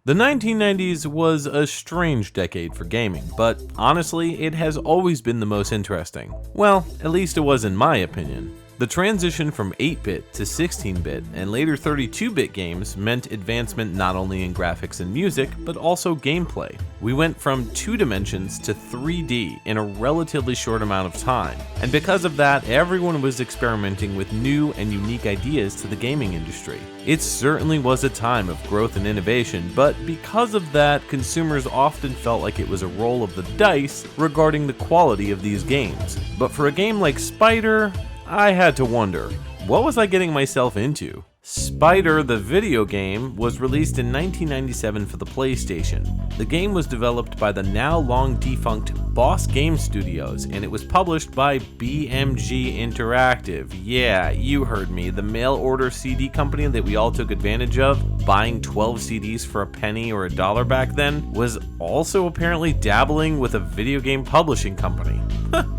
The 1990s was a strange decade for gaming, but honestly, it has always been the most interesting. Well, at least it was in my opinion. The transition from 8-bit to 16-bit and later 32-bit games meant advancement not only in graphics and music, but also gameplay. We went from 2 dimensions to 3D in a relatively short amount of time, and because of that, everyone was experimenting with new and unique ideas to the gaming industry. It certainly was a time of growth and innovation, but because of that, consumers often felt like it was a roll of the dice regarding the quality of these games. But for a game like Spider, I had to wonder, what was I getting myself into? Spider, the video game, was released in 1997 for the PlayStation. The game was developed by the now long defunct Boss Game Studios, and it was published by BMG Interactive. Yeah, you heard me, the mail order CD company that we all took advantage of, buying 12 CDs for a penny or $1 back then, was also apparently dabbling with a video game publishing company.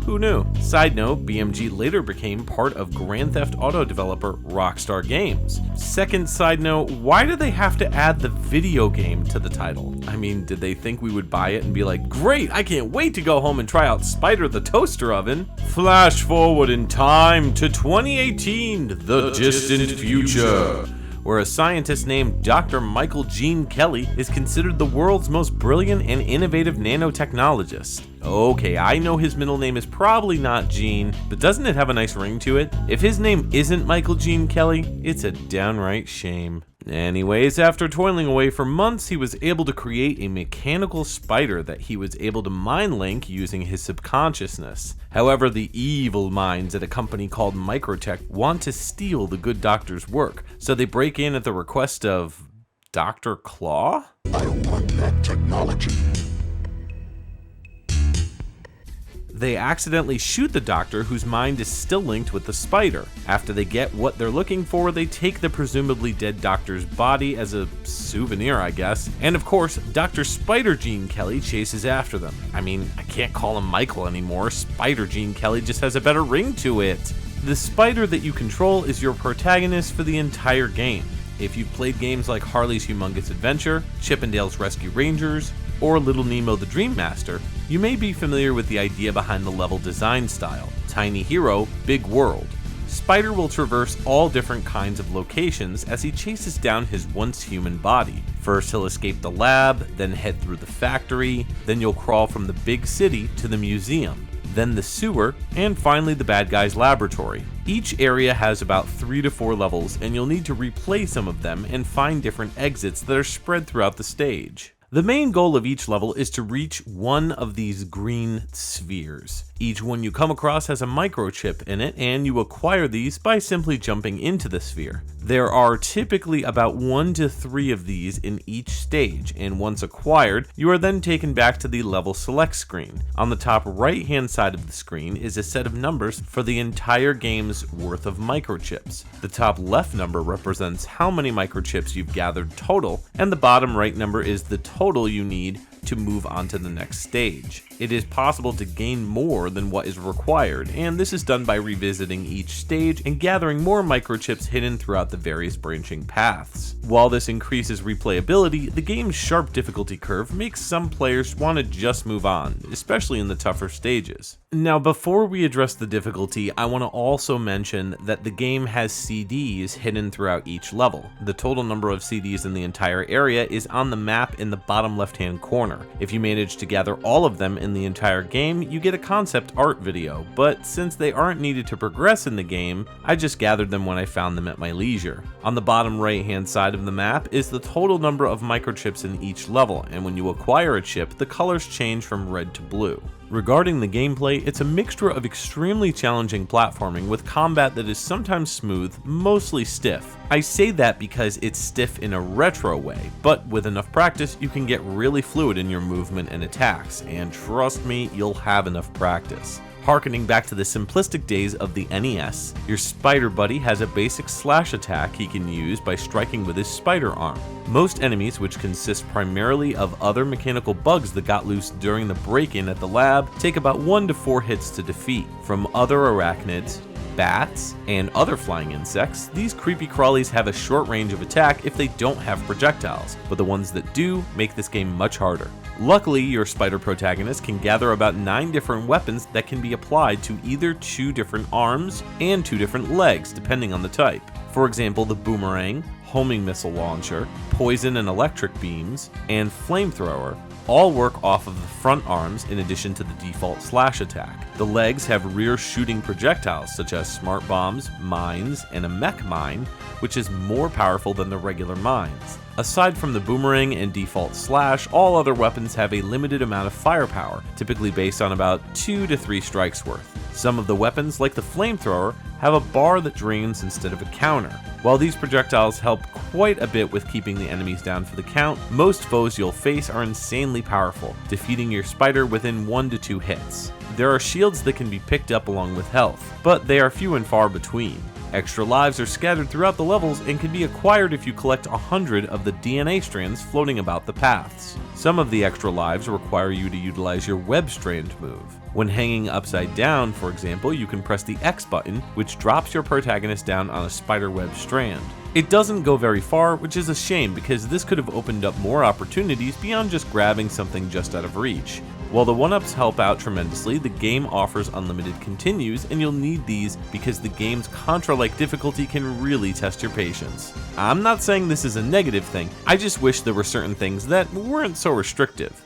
Who knew? Side note, BMG later became part of Grand Theft Auto developer Rockstar Games. Second side note, why do they have to add the video game to the title? I mean, did they think we would buy it and be like, great, I can't wait to go home and try out Spider the Toaster Oven? Flash forward in time to 2018, the distant future, where a scientist named Dr. Michael Gene Kelly is considered the world's most brilliant and innovative nanotechnologist. Okay, I know his middle name is probably not Gene, but doesn't it have a nice ring to it? If his name isn't Michael Gene Kelly, it's a downright shame. Anyways, after toiling away for months, he was able to create a mechanical spider that he was able to mind link using his subconsciousness. However, the evil minds at a company called Microtech want to steal the good doctor's work, so they break in at the request of Dr. Claw? I want that technology. They accidentally shoot the doctor, whose mind is still linked with the spider. After they get what they're looking for, they take the presumably dead doctor's body as a souvenir, I guess. And of course, Dr. Spider Gene Kelly chases after them. I mean, I can't call him Michael anymore. Spider Gene Kelly just has a better ring to it. The spider that you control is your protagonist for the entire game. If you've played games like Harley's Humongous Adventure, Chip 'n Dale's Rescue Rangers, or Little Nemo the Dream Master, you may be familiar with the idea behind the level design style. Tiny hero, big world. Spider will traverse all different kinds of locations as he chases down his once human body. First he'll escape the lab, then head through the factory, then you'll crawl from the big city to the museum, then the sewer, and finally the bad guy's laboratory. Each area has about 3 to 4 levels, and you'll need to replay some of them and find different exits that are spread throughout the stage. The main goal of each level is to reach one of these green spheres. Each one you come across has a microchip in it, and you acquire these by simply jumping into the sphere. There are typically about 1 to 3 of these in each stage, and once acquired, you are then taken back to the level select screen. On the top right hand side of the screen is a set of numbers for the entire game's worth of microchips. The top left number represents how many microchips you've gathered total, and the bottom right number is the total you need to move on to the next stage. It is possible to gain more than what is required, and this is done by revisiting each stage and gathering more microchips hidden throughout the various branching paths. While this increases replayability, the game's sharp difficulty curve makes some players want to just move on, especially in the tougher stages. Now, before we address the difficulty, I want to also mention that the game has CDs hidden throughout each level. The total number of CDs in the entire area is on the map in the bottom left-hand corner. If you manage to gather all of them in the entire game, you get a concept art video, but since they aren't needed to progress in the game, I just gathered them when I found them at my leisure. On the bottom right-hand side of the map is the total number of microchips in each level, and when you acquire a chip, the colors change from red to blue. Regarding the gameplay, it's a mixture of extremely challenging platforming with combat that is sometimes smooth, mostly stiff. I say that because it's stiff in a retro way, but with enough practice, you can get really fluid in your movement and attacks, and trust me, you'll have enough practice. Harkening back to the simplistic days of the NES, your spider buddy has a basic slash attack he can use by striking with his spider arm. Most enemies, which consist primarily of other mechanical bugs that got loose during the break-in at the lab, take about 1 to 4 hits to defeat. From other arachnids, bats, and other flying insects, these creepy crawlies have a short range of attack if they don't have projectiles, but the ones that do make this game much harder. Luckily, your spider protagonist can gather about 9 different weapons that can be applied to either 2 different arms and 2 different legs, depending on the type. For example, the boomerang, homing missile launcher, poison and electric beams, and flamethrower all work off of the front arms in addition to the default slash attack. The legs have rear shooting projectiles such as smart bombs, mines, and a mech mine, which is more powerful than the regular mines. Aside from the boomerang and default slash, all other weapons have a limited amount of firepower, typically based on about 2 to 3 strikes worth. Some of the weapons, like the flamethrower, have a bar that drains instead of a counter. While these projectiles help quite a bit with keeping the enemies down for the count, most foes you'll face are insanely powerful, defeating your spider within 1 to 2 hits. There are shields that can be picked up along with health, but they are few and far between. Extra lives are scattered throughout the levels and can be acquired if you collect 100 of the DNA strands floating about the paths. Some of the extra lives require you to utilize your web strand move. When hanging upside down, for example, you can press the X button, which drops your protagonist down on a spider web strand. It doesn't go very far, which is a shame because this could have opened up more opportunities beyond just grabbing something just out of reach. While the 1-ups help out tremendously, the game offers unlimited continues, and you'll need these because the game's Contra-like difficulty can really test your patience. I'm not saying this is a negative thing, I just wish there were certain things that weren't so restrictive.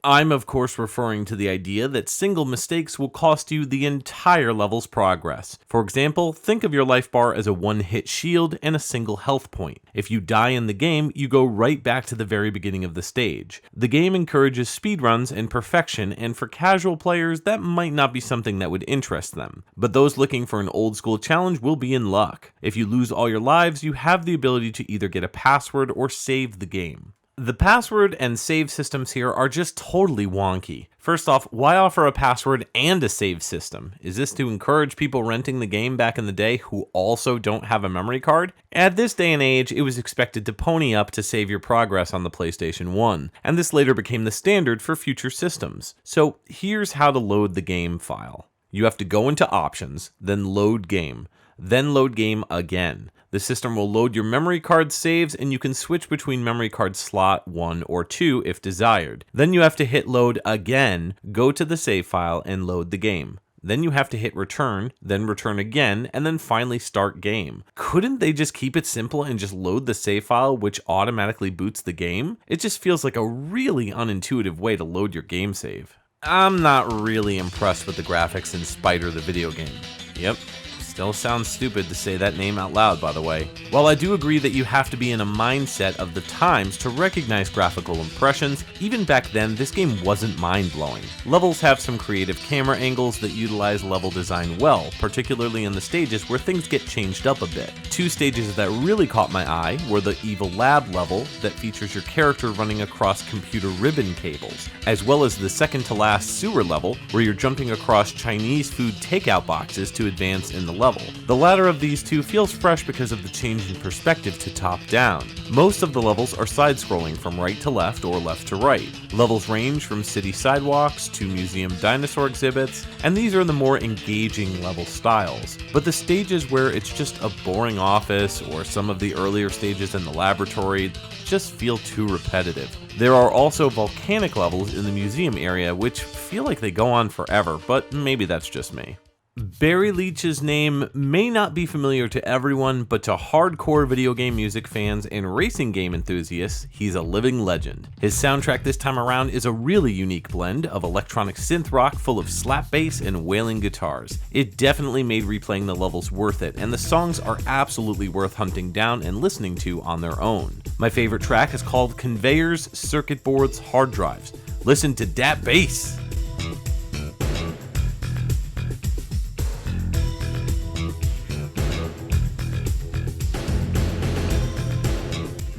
I'm of course referring to the idea that single mistakes will cost you the entire level's progress. For example, think of your life bar as a 1-hit shield and a single health point. If you die in the game, you go right back to the very beginning of the stage. The game encourages speedruns and perfection, and for casual players, that might not be something that would interest them. But those looking for an old school challenge will be in luck. If you lose all your lives, you have the ability to either get a password or save the game. The password and save systems here are just totally wonky. First off, why offer a password and a save system? Is this to encourage people renting the game back in the day who also don't have a memory card? At this day and age, it was expected to pony up to save your progress on the PlayStation 1, and this later became the standard for future systems. So here's how to load the game file. You have to go into Options, then Load Game, then Load Game again. The system will load your memory card saves, and you can switch between memory card slot 1 or 2 if desired. Then you have to hit load again, go to the save file, and load the game. Then you have to hit return, then return again, and then finally start game. Couldn't they just keep it simple and just load the save file, which automatically boots the game? It just feels like a really unintuitive way to load your game save. I'm not really impressed with the graphics in Spider the video game. Yep. Still sounds stupid to say that name out loud, by the way. While I do agree that you have to be in a mindset of the times to recognize graphical impressions, even back then this game wasn't mind-blowing. Levels have some creative camera angles that utilize level design well, particularly in the stages where things get changed up a bit. 2 stages that really caught my eye were the Evil Lab level that features your character running across computer ribbon cables, as well as the second to last sewer level where you're jumping across Chinese food takeout boxes to advance in the level. The latter of these two feels fresh because of the change in perspective to top down. Most of the levels are side-scrolling from right to left or left to right. Levels range from city sidewalks to museum dinosaur exhibits, and these are the more engaging level styles. But the stages where it's just a boring office or some of the earlier stages in the laboratory just feel too repetitive. There are also volcanic levels in the museum area which feel like they go on forever, but maybe that's just me. Barry Leach's name may not be familiar to everyone, but to hardcore video game music fans and racing game enthusiasts, he's a living legend. His soundtrack this time around is a really unique blend of electronic synth rock full of slap bass and wailing guitars. It definitely made replaying the levels worth it, and the songs are absolutely worth hunting down and listening to on their own. My favorite track is called Conveyors, Circuit Boards, Hard Drives. Listen to dat bass!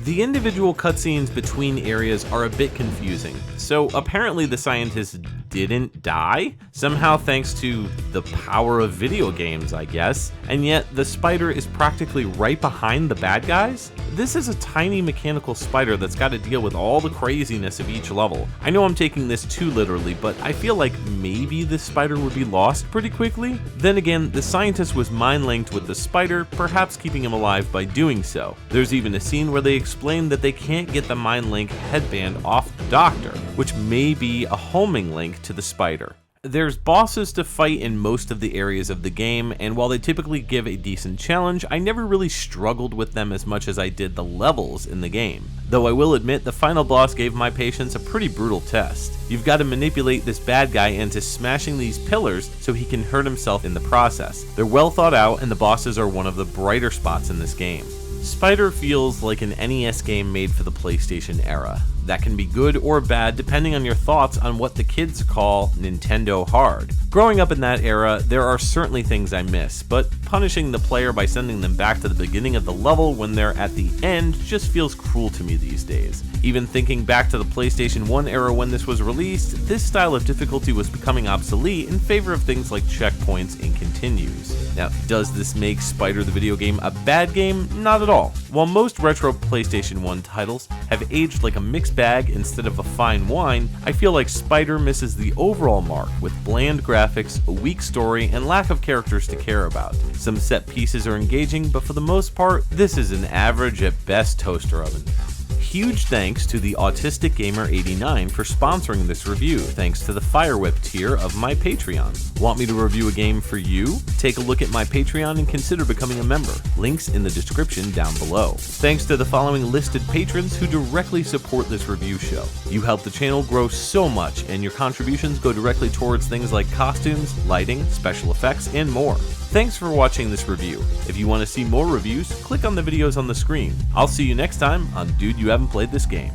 The individual cutscenes between areas are a bit confusing. So apparently the scientists didn't die, somehow thanks to the power of video games, I guess, and yet the spider is practically right behind the bad guys? This is a tiny mechanical spider that's got to deal with all the craziness of each level. I know I'm taking this too literally, but I feel like maybe this spider would be lost pretty quickly. Then again, the scientist was mind-linked with the spider, perhaps keeping him alive by doing so. There's even a scene where they explain that they can't get the mind-link headband off the doctor, which may be a homing link to the spider. There's bosses to fight in most of the areas of the game, and while they typically give a decent challenge, I never really struggled with them as much as I did the levels in the game. Though I will admit the final boss gave my patience a pretty brutal test. You've got to manipulate this bad guy into smashing these pillars so he can hurt himself in the process. They're well thought out, and the bosses are one of the brighter spots in this game. Spider feels like an NES game made for the PlayStation era. That can be good or bad depending on your thoughts on what the kids call Nintendo hard. Growing up in that era, there are certainly things I miss, but punishing the player by sending them back to the beginning of the level when they're at the end just feels cruel to me these days. Even thinking back to the PlayStation 1 era when this was released, this style of difficulty was becoming obsolete in favor of things like checkpoints and continues. Now, does this make Spider the video game a bad game? Not at all. While most retro PlayStation 1 titles have aged like a mixed bag instead of a fine wine, I feel like Spider misses the overall mark with bland graphics, a weak story, and lack of characters to care about. Some set pieces are engaging, but for the most part, this is an average at best toaster oven. Huge thanks to the Autistic Gamer 89 for sponsoring this review, thanks to the Firewhip tier of my Patreon. Want me to review a game for you? Take a look at my Patreon and consider becoming a member. Links in the description down below. Thanks to the following listed patrons who directly support this review show. You help the channel grow so much, and your contributions go directly towards things like costumes, lighting, special effects, and more. Thanks for watching this review. If you want to see more reviews, click on the videos on the screen. I'll see you next time on Dude, You Haven't Played This Game.